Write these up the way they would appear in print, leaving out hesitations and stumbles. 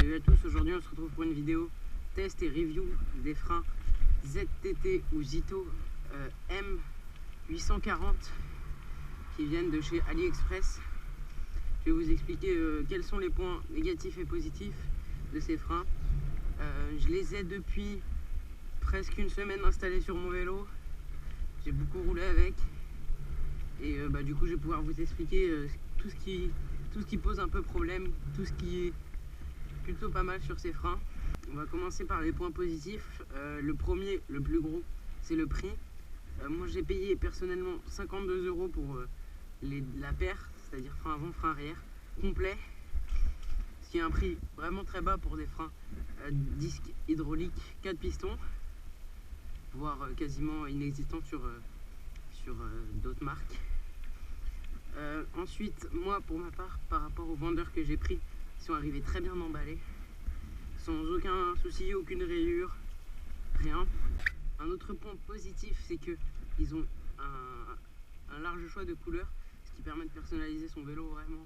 Salut à tous, aujourd'hui on se retrouve pour une vidéo test et review des freins ZTT ou Zito M840 qui viennent de chez AliExpress. Je vais vous expliquer quels sont les points négatifs et positifs de ces freins. Je les ai depuis presque une semaine installés sur mon vélo. J'ai beaucoup roulé avec et du coup je vais pouvoir vous expliquer tout ce qui pose un peu problème, tout ce qui est plutôt pas mal sur ces freins. On va commencer par les points positifs. Le premier, le plus gros, c'est le prix. Moi j'ai payé personnellement 52 € pour la paire, c'est-à-dire frein avant, frein arrière, complet. Ce qui est un prix vraiment très bas pour des freins disque hydraulique 4 pistons, voire quasiment inexistant sur d'autres marques. Ensuite, moi pour ma part, par rapport aux vendeurs que j'ai pris, ils sont arrivés très bien emballés, sans aucun souci, aucune rayure, rien. Un autre point positif, c'est que ils ont un large choix de couleurs, ce qui permet de personnaliser son vélo vraiment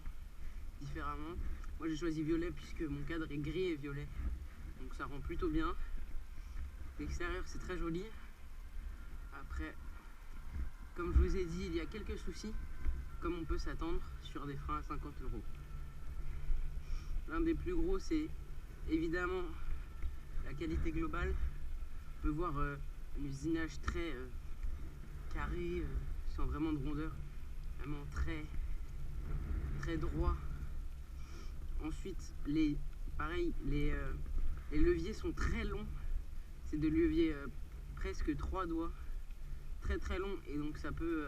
différemment. Moi j'ai choisi violet puisque mon cadre est gris et violet, donc ça rend plutôt bien. L'extérieur c'est très joli. Après, comme je vous ai dit, il y a quelques soucis, comme on peut s'attendre sur des freins à 50 €. L'un des plus gros, c'est évidemment la qualité globale. On peut voir un usinage très carré, sans vraiment de rondeur, vraiment très droit. Ensuite, les leviers sont très longs. C'est des leviers presque 3 doigts, très long, et donc ça peut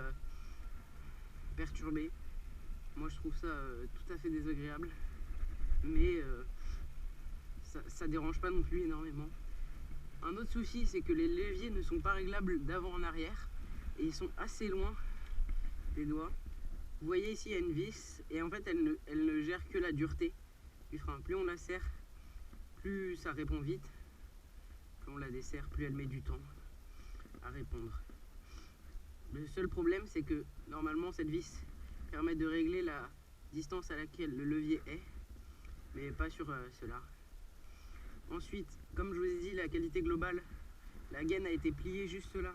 perturber. Moi je trouve ça tout à fait désagréable, mais ça dérange pas non plus énormément. Un autre souci, c'est que les leviers ne sont pas réglables d'avant en arrière et ils sont assez loin des doigts. Vous voyez ici il y a une vis et en fait elle ne gère que la dureté du frein. Plus on la serre, plus ça répond vite. Plus on la desserre, plus elle met du temps à répondre. Le seul problème, c'est que normalement cette vis permet de régler la distance à laquelle le levier est, mais pas sur cela. Ensuite, comme je vous ai dit, la qualité globale, la gaine a été pliée juste là,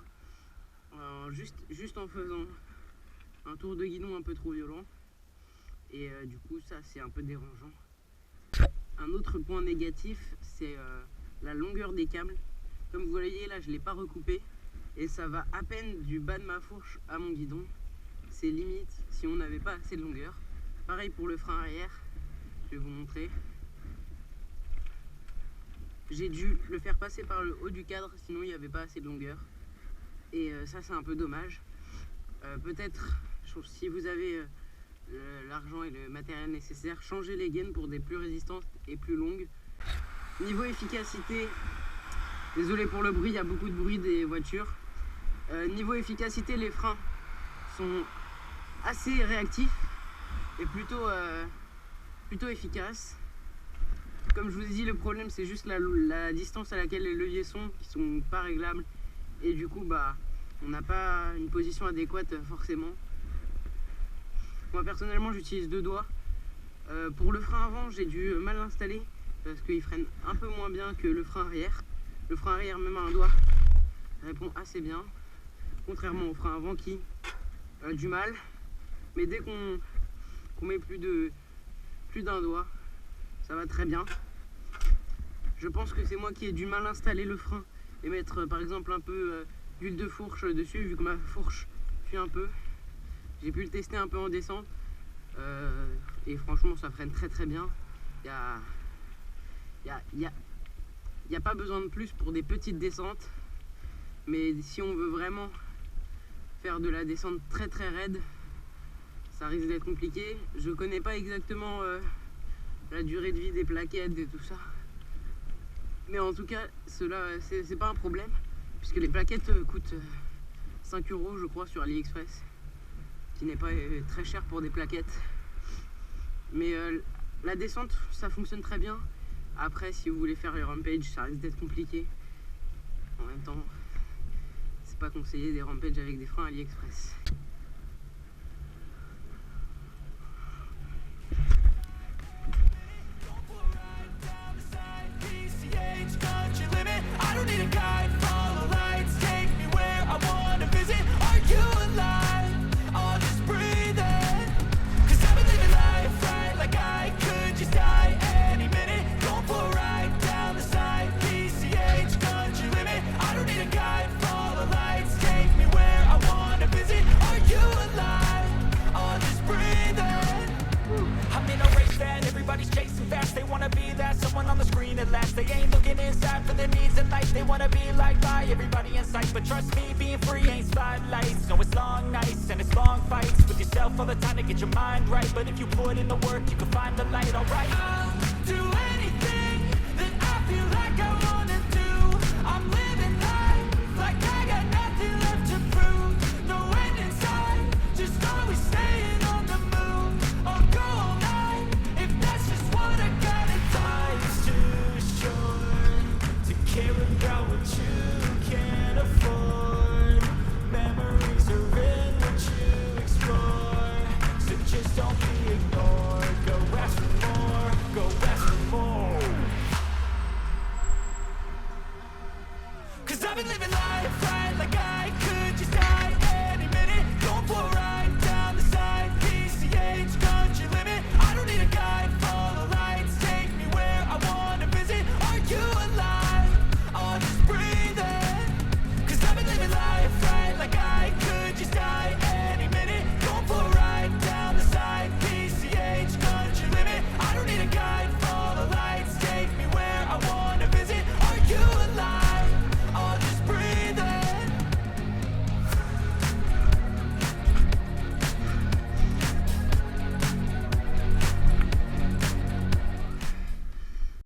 juste en faisant un tour de guidon un peu trop violent, et du coup ça c'est un peu dérangeant. Un autre point négatif, c'est la longueur des câbles. Comme vous voyez là, je ne l'ai pas recoupé et ça va à peine du bas de ma fourche à mon guidon. C'est limite si on n'avait pas assez de longueur. Pareil pour le frein arrière, je vais vous montrer. J'ai dû le faire passer par le haut du cadre, sinon il n'y avait pas assez de longueur. Et ça c'est un peu dommage. Peut-être, si vous avez l'argent et le matériel nécessaire, changez les gaines pour des plus résistantes et plus longues. Niveau efficacité, désolé pour le bruit, il y a beaucoup de bruit des voitures. Niveau efficacité, les freins sont assez réactifs et plutôt efficaces. Comme je vous ai dit, le problème c'est juste la distance à laquelle les leviers sont, qui sont pas réglables, et du coup on n'a pas une position adéquate forcément. Moi personnellement j'utilise 2 doigts. Pour le frein avant, j'ai dû mal l'installer parce qu'il freine un peu moins bien que le frein arrière. Le frein arrière, même à un doigt, répond assez bien, contrairement au frein avant qui a du mal. Mais dès qu'on met plus d'un doigt, ça va très bien. Je pense que c'est moi qui ai du mal à installer le frein et mettre par exemple un peu d'huile de fourche dessus, vu que ma fourche fuit un peu. J'ai pu le tester un peu en descente et franchement ça freine très bien. Il n'y a pas besoin de plus pour des petites descentes, mais si on veut vraiment faire de la descente très raide, ça risque d'être compliqué. Je connais pas exactement la durée de vie des plaquettes et tout ça, mais en tout cas cela c'est pas un problème puisque les plaquettes coûtent 5 € je crois sur AliExpress, qui n'est pas très cher pour des plaquettes. Mais la descente ça fonctionne très bien. Après si vous voulez faire les rampages, ça risque d'être compliqué. En même temps c'est pas conseillé des rampages avec des freins AliExpress. it lasts. They ain't looking inside for their needs in life. They wanna be like by everybody in sight. But trust me, being free ain't spotlights. No, it's long nights and it's long fights with yourself all the time to get your mind right. But if you put in the work, you can find the light, alright.